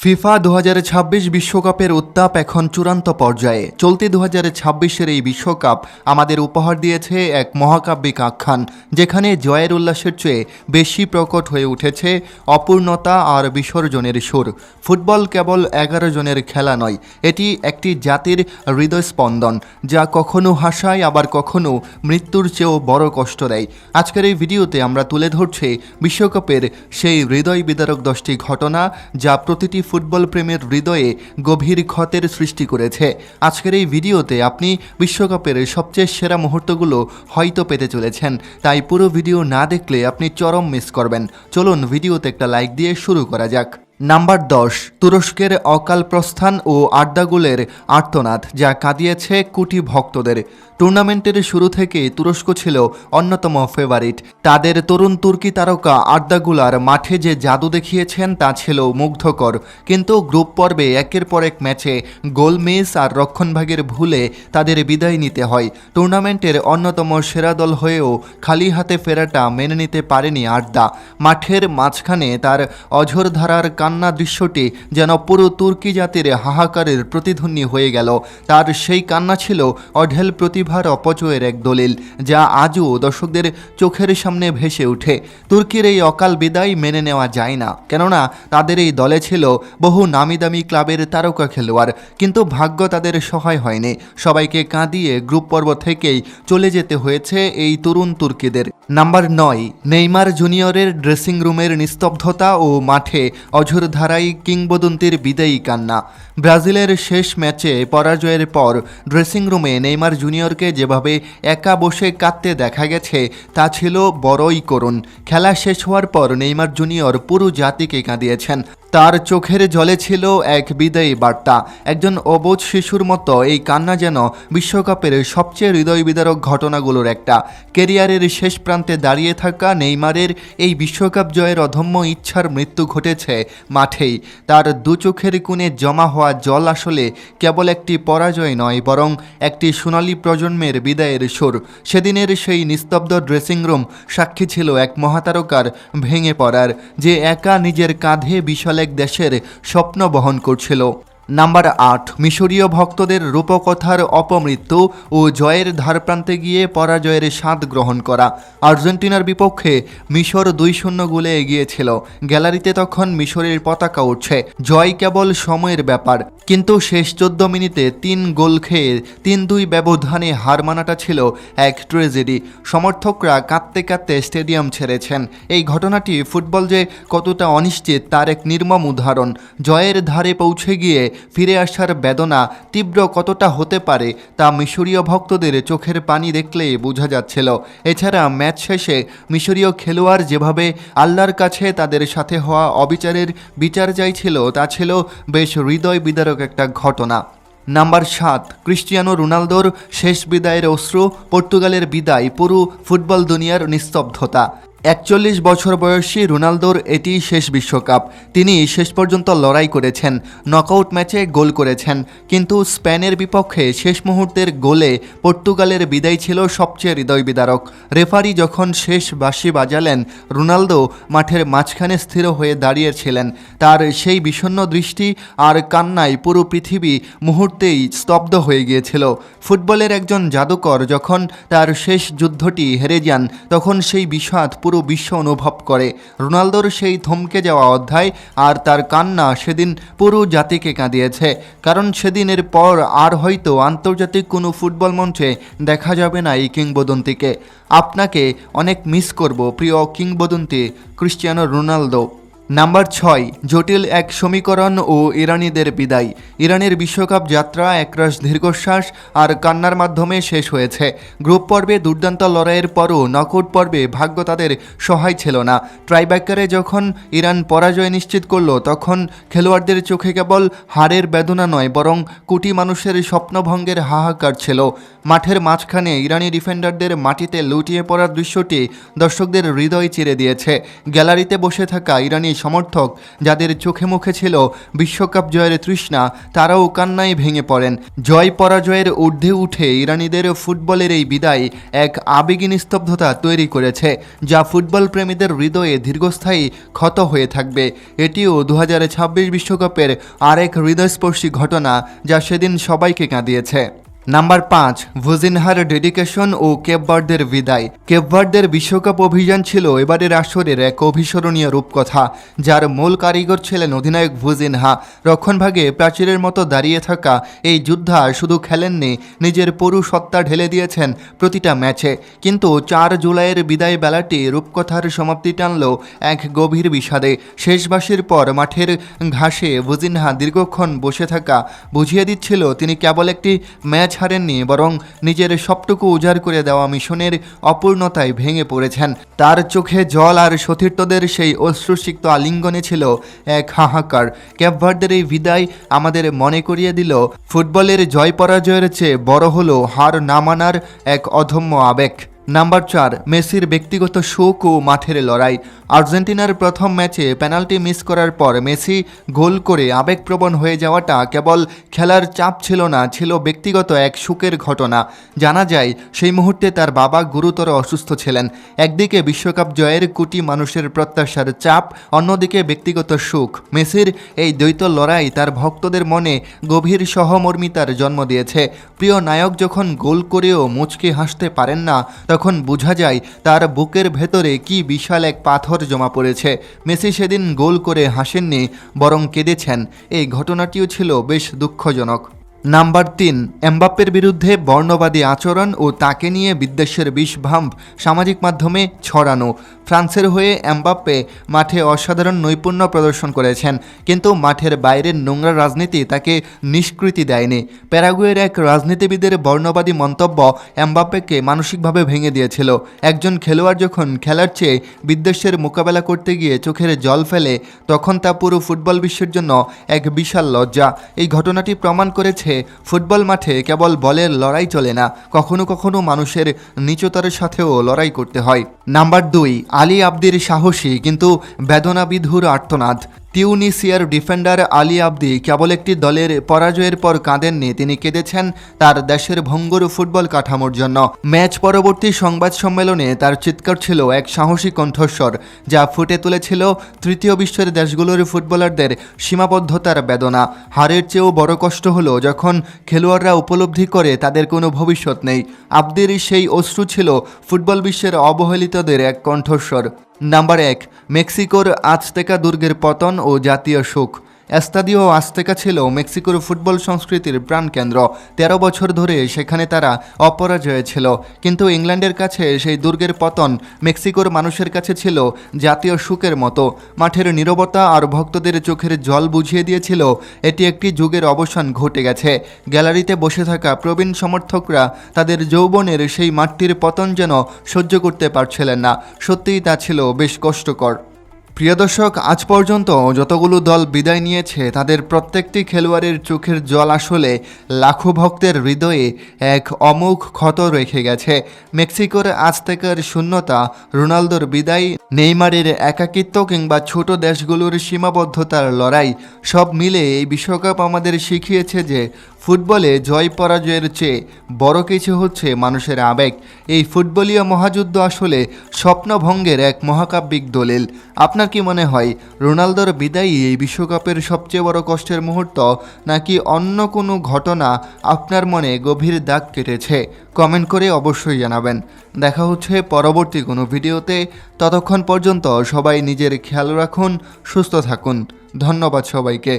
FIFA 2026 বিশ্বকাপের উত্তাপ এখন চূড়ান্ত পর্যায়ে। চলতি 2026-এর এই বিশ্বকাপ আমাদের উপহার দিয়েছে এক মহাকাব্যিক আখ্যান, যেখানে জয়ের উল্লাসের চেয়ে বেশি প্রকট হয়ে উঠেছে অপূর্ণতা আর বিসর্জনের সুর। ফুটবল কেবল 11 জনের খেলা নয়, এটি একটি জাতির হৃদয়স্পন্দন, যা কখনো হাসায় আবার কখনো মৃত্যুর চেয়েও বড় কষ্ট দেয়। আজকের এই ভিডিওতে আমরা তুলে ধরছি বিশ্বকাপের সেই হৃদয় বিদারক 10টি ঘটনা, যা প্রতিটি ফুটবল প্রেমের হৃদয়ে গভীর ক্ষতের সৃষ্টি করেছে। আজকের এই ভিডিওতে আপনি বিশ্বকাপের সবচেয়ে সেরা মুহূর্তগুলো হয়তো পেতে চলেছেন, তাই পুরো ভিডিও না দেখলে আপনি চরম মিস করবেন। চলুন ভিডিওতে একটা লাইক দিয়ে শুরু করা যাক। নাম্বার 10, তুরস্কের অকাল প্রস্থান ও আর্দাগুলের আর্তনাদ, যা কাঁদিয়েছে কোটি ভক্তদের। টুর্নামেন্টের শুরু থেকে তুরস্ক ছিল অন্যতম ফেভারিট। তাদের তরুণ তুর্কি তারকা আর্দাগুলার মাঠে যে জাদু দেখিয়েছেন তা ছিল মুগ্ধকর, কিন্তু গ্রুপ পর্বে একের পর এক ম্যাচে গোল মিস আর রক্ষণভাগের ভুলে তাদের বিদায় নিতে হয়। টুর্নামেন্টের অন্যতম সেরা দল হয়েও খালি হাতে ফেরাটা মেনে নিতে পারেনি আর্দা। মাঠের মাঝখানে তার অঝোরধারার কান্না দৃশ্যটি যেন পুরো তুর্কি জাতির হাহাকারের প্রতিধ্বনি হয়ে গেল। তার সেই কান্না ছিল অঢেল প্রতিভার অপচয়ের এক দলিল, যা আজও দর্শকদের চোখের সামনে ভেসে ওঠে। তুর্কির এই অকাল বিদায় মেনে নেওয়া যায় না, কেননা তাদের এই দলে ছিল বহু নামি দামি ক্লাবের তারকা খেলোয়াড়, কিন্তু ভাগ্য তাদের সহায় হয়নি। সবাইকে কাঁদিয়ে গ্রুপ পর্ব থেকেই চলে যেতে হয়েছে এই তরুণ তুর্কিদের। নাম্বার 9, নেইমার জুনিয়রের ড্রেসিং রুমের নিস্তব্ধতা ও মাঠে অঝোরধারাই কিংবদন্তির বিদায়ী কান্না। ব্রাজিলের শেষ ম্যাচে পরাজয়ের পর ড্রেসিং রুমে নেইমার জুনিয়রকে যেভাবে একা বসে কাঁদতে দেখা গেছে তা ছিল বড়ই করুণ। খেলা শেষ হওয়ার পর নেইমার জুনিয়র পুরো জাতিকে কাঁদিয়েছেন। তার চোখের জলে ছিল এক বিদায়ী বার্তা। একজন অবোধ শিশুর মতো এই কান্না যেন বিশ্বকাপের সবচেয়ে হৃদয় বিদারক ঘটনাগুলোর একটা। কেরিয়ারের শেষ প্রান্তে দাঁড়িয়ে থাকা নেইমারের এই বিশ্বকাপ জয়ের অদম্য ইচ্ছার মৃত্যু ঘটেছে মাঠেই। তার দু চোখের কোণে জমা হওয়া জল আসলে কেবল একটি পরাজয় নয়, বরং একটি সোনালী প্রজন্মের বিদায়ের সুর। সেদিনের সেই নিস্তব্ধ ড্রেসিং রুম সাক্ষী ছিল এক মহাতারকার ভেঙে পড়ার, যে একা নিজের কাঁধে বিশাল এক দেশের স্বপ্ন বহন করছিল। নাম্বার 8, মিশরীয় ভক্তদের রূপকথার অপমৃত্যু ও জয়ের ধারপ্রান্তে গিয়ে পরাজয়ের স্বাদ গ্রহণ করা। আর্জেন্টিনার বিপক্ষে মিশর 2-0 গোলে এগিয়েছিল। গ্যালারিতে তখন মিশরের পতাকা উঠছে। জয় কেবল সময়ের ব্যাপার, কিন্তু শেষ 14 মিনিটে 3 গোল খেয়ে 3-2 ব্যবধানে হার মানাটা ছিল এক ট্র্যাজেডি। সমর্থকরা কাঁদতে কাঁদতে স্টেডিয়াম ছেড়েছেন। এই ঘটনাটি ফুটবল যে কতটা অনিশ্চিত তার এক নির্মম উদাহরণ। জয়ের ধারে পৌঁছে গিয়ে ফিরে আসার বেদনা তীব্র কতটা হতে পারে তা মিশরীয় ভক্তদের চোখের পানি দেখলে বোঝা যাচ্ছিল। এছাড়া ম্যাচ শেষে মিশরীয় খেলোয়াড় যেভাবে আল্লাহর কাছে তাদের সাথে হওয়া অবিচারের বিচার চাইছিল তা ছিল বেশ হৃদয় বিদারক একটা ঘটনা। নাম্বার 7, ক্রিস্টিয়ানো রোনালদোর শেষ বিদায়ের অশ্রু। পর্তুগালের বিদায় পুরো ফুটবল দুনিয়ার নিস্তব্ধতা। 41 বছর বয়সী রোনালদোর এটি শেষ বিশ্বকাপ। তিনি শেষ পর্যন্ত লড়াই করেছেন, নকআউট ম্যাচে গোল করেছেন, কিন্তু স্পেনের বিপক্ষে শেষ মুহূর্তের গোলে পর্তুগালের বিদায় ছিল সবচেয়ে হৃদয় বিদারক। রেফারি যখন শেষ বাঁশি বাজালেন, রোনালদো মাঠের মাঝখানে স্থির হয়ে দাঁড়িয়েছিলেন। তার সেই বিষণ্ণ দৃষ্টি আর কান্নায় পুরো পৃথিবী মুহূর্তেই স্তব্ধ হয়ে গিয়েছিল। ফুটবলের একজন জাদুকর যখন তার শেষ যুদ্ধটি হেরে যান, তখন সেই বিষাদ পুরো বিশ্ব অনুভব করে। রোনালদোর সেই থমকে যাওয়া অধ্যায় আর তার কান্না সেদিন পুরো জাতিকে কাঁদিয়েছে, কারণ সেদিনের পর আর হয়তো আন্তর্জাতিক কোনো ফুটবল মঞ্চে দেখা যাবে না এই কিংবদন্তিকে। আপনাকে অনেক মিস করব প্রিয় কিংবদন্তি ক্রিস্টিয়ানো রোনালদো। নাম্বার 6, জটিল এক সমীকরণ ও ইরানিদের বিদায়। ইরানের বিশ্বকাপ যাত্রা একরাশ দীর্ঘশ্বাস আর কান্নার মাধ্যমে শেষ হয়েছে। গ্রুপ পর্বে দুর্দান্ত লড়াইয়ের পরও নকআউট পর্বে ভাগ্য তাদের সহায় ছিল না। ট্রাইব্রেকারে যখন ইরান পরাজয় নিশ্চিত করল, তখন খেলোয়াড়দের চোখে কেবল হারের বেদনা নয়, বরং কোটি মানুষের স্বপ্নভঙ্গের হাহাকার ছিল। মাঠের মাঝখানে ইরানি ডিফেন্ডারদের মাটিতে লুটিয়ে পড়ার দৃশ্যটি দর্শকদের হৃদয় চিরে দিয়েছে। গ্যালারিতে বসে থাকা ইরানি সমর্থক যাদের চোখে মুখে ছিল বিশ্বকাপ জয়ের তৃষ্ণা, তারাও কান্নায় ভেঙে পড়েন। জয় পরাজয়ের ঊর্ধ্বে উঠে ইরানিদের ফুটবলের এই বিদায় এক আবেগী নিস্তব্ধতা তৈরি করেছে, যা ফুটবল প্রেমীদের হৃদয়ে দীর্ঘস্থায়ী ক্ষত হয়ে থাকবে। এটিও 2026 বিশ্বকাপের আরেক হৃদয়স্পর্শী ঘটনা, যা সেদিন সবাইকে কাঁদিয়েছে। নাম্বার 5, ভুজিনহার ডেডিকেশন ও কেপ ভার্দের বিদায়। কেপ ভার্দের বিশ্বকাপ অভিযান ছিল এবারের আসরের এক অভিস্মরণীয় রূপকথা, যার মূল কারিগর ছিলেন অধিনায়ক ভুজিনহা। রক্ষণভাগে প্রাচীরের মতো দাঁড়িয়ে থাকা এই যোদ্ধা শুধু খেলেননি, নিজের পুরো সত্তা ঢেলে দিয়েছেন প্রতিটা ম্যাচে। কিন্তু 4 জুলাইয়ের বিদায় বেলাটি রূপকথার সমাপ্তি টানল এক গভীর বিষাদে। শেষ বাঁশির পর মাঠের ঘাসে ভুজিনহা দীর্ঘক্ষণ বসে থাকা বুঝিয়ে দিচ্ছিল তিনি কেবল একটি ম্যাচ হারেননি, বরং নিজের সবটুকু উজাড় করে দেওয়া মিশনের অপূর্ণতায় ভেঙে পড়েছেন। তার চোখে জল আর সতীর্থদের সেই অশ্রুসিক্ত আলিঙ্গনে ছিল এক হাহাকার। কেপ ভার্দের এই বিদায় আমাদের মনে করিয়ে দিল, ফুটবলের জয় পরাজয়ের চেয়ে বড় হলো হার না মানার এক অদম্য আবেগ। নাম্বার 4, মেসির ব্যক্তিগত শোক ও মাঠের লড়াই। আর্জেন্টিনার প্রথম ম্যাচে পেনাল্টি মিস করার পর মেসি গোল করে আবেগপ্রবণ হয়ে যাওয়াটা কেবল খেলার চাপ ছিল না, ছিল ব্যক্তিগত এক শোকের ঘটনা। জানা যায় সেই মুহূর্তে তার বাবা গুরুতর অসুস্থ ছিলেন। একদিকে বিশ্বকাপ জয়ের কোটি মানুষের প্রত্যাশার চাপ, অন্যদিকে ব্যক্তিগত সুখ। মেসির এই দ্বৈত লড়াই তার ভক্তদের মনে গভীর সহমর্মিতার জন্ম দিয়েছে। প্রিয় নায়ক যখন গোল করেও মুচকে হাসতে পারেন না, তখন বোঝা যায় তার বুকের ভেতরে কি বিশাল এক পাথর জমা পড়েছে। মেসি সেদিন গোল করে হাসেননি, বরং কেঁদেছেন। এই ঘটনাটিও ছিল বেশ দুঃখজনক। নাম্বার 3, এমবাপ্পের বিরুদ্ধে বর্ণবাদী আচরণ ও তাকে নিয়ে বিদ্বেষের বিষভাম্ব সামাজিক মাধ্যমে ছড়ানো। ফ্রান্সের হয়ে এমবাপ্পে মাঠে অসাধারণ নৈপুণ্য প্রদর্শন করেছেন, কিন্তু মাঠের বাইরের নোংরা রাজনীতি তাকে নিষ্কৃতি দেয়নি। প্যারাগুয়ের এক রাজনীতিবিদের বর্ণবাদী মন্তব্য এমবাপ্পেকে মানসিকভাবে ভেঙে দিয়েছিল। একজন খেলোয়াড় যখন খেলার চেয়ে বিদ্বেষের মোকাবেলা করতে গিয়ে চোখের জল ফেলে, তখন তা পুরো ফুটবল বিশ্বের জন্য এক বিশাল লজ্জা। এই ঘটনাটি প্রমাণ করেছে ফুটবল মাঠে কেবল বলের লড়াই চলে না, কখনো কখনো মানুষের নীচতার সাথেও লড়াই করতে হয়। নাম্বার 2, আলী আবদির সাহসী কিন্তু বেদনাবিধুর আর্তনাদ। তিউনিসিয়ার ডিফেন্ডার আলী আবদি কেবল একটি দলের পরাজয়ের পর কাঁদেননি, তিনি কেঁদেছেন তার দেশের ভঙ্গুর ফুটবল কাঠামোর জন্য। ম্যাচ পরবর্তী সংবাদ সম্মেলনে তার চিৎকার ছিল এক সাহসী কণ্ঠস্বর, যা ফুটে তুলেছিল তৃতীয় বিশ্বের দেশগুলোর ফুটবলারদের সীমাবদ্ধতার বেদনা। হারের চেয়েও বড় কষ্ট হলো যখন খেলোয়াড়রা উপলব্ধি করে তাদের কোনো ভবিষ্যৎ নেই। আবদির সেই অশ্রু ছিল ফুটবল বিশ্বের অবহেলিতদের এক কণ্ঠস্বর। নাম্বার 1, মেক্সিকোর আজতেকা দুর্গের পতন ও জাতীয় শোক। এস্তাদিও আজতেকা ছিল মেক্সিকোর ফুটবল সংস্কৃতির প্রাণকেন্দ্র। 13 বছর ধরে সেখানে তারা অপরাজয় ছিল, কিন্তু ইংল্যান্ডের কাছে সেই দুর্গের পতন মেক্সিকোর মানুষের কাছে ছিল জাতীয় শোকের মতো। মাঠের নীরবতা আর ভক্তদের চোখের জল বুঝিয়ে দিয়েছিল এটি একটি যুগের অবসান ঘটে গেছে। গ্যালারিতে বসে থাকা প্রবীণ সমর্থকরা তাদের যৌবনের সেই মাঠটির পতন যেন সহ্য করতে পারছিলেন না। সত্যিই তা ছিল বেশ কষ্টকর। প্রিয় দর্শক, আজ পর্যন্ত যতগুলো দল বিদায় নিয়েছে তাদের প্রত্যেকটি খেলোয়াড়ের চোখের জল আসলে লাখো ভক্তের হৃদয়ে এক অমোঘ ক্ষত রেখে গেছে। মেক্সিকোর আজতেকার শূন্যতা, রোনালদোর বিদায়, নেইমারের একাকিত্ব কিংবা ছোট দেশগুলোর সীমাবদ্ধতার লড়াই, সব মিলে এই বিশ্বকাপ আমাদের শিখিয়েছে যে ফুটবলে জয় পরাজয়ের চেয়ে বড় কিছু হচ্ছে মানুষের আবেগ। এই ফুটবলীয় মহাযুদ্ধ আসলে স্বপ্নভঙ্গের এক মহাকাব্যিক দলিল। আপনার কি মনে হয় রোনালদোর বিদায়ই এই বিশ্বকাপের সবচেয়ে বড় কষ্টের মুহূর্ত, নাকি অন্য কোনো ঘটনা আপনার মনে গভীর দাগ কেটেছে? কমেন্ট করে অবশ্যই জানাবেন। দেখা হচ্ছে পরবর্তী কোনো ভিডিওতে। ততক্ষণ পর্যন্ত সবাই নিজের খেয়াল রাখুন, সুস্থ থাকুন। ধন্যবাদ সবাইকে।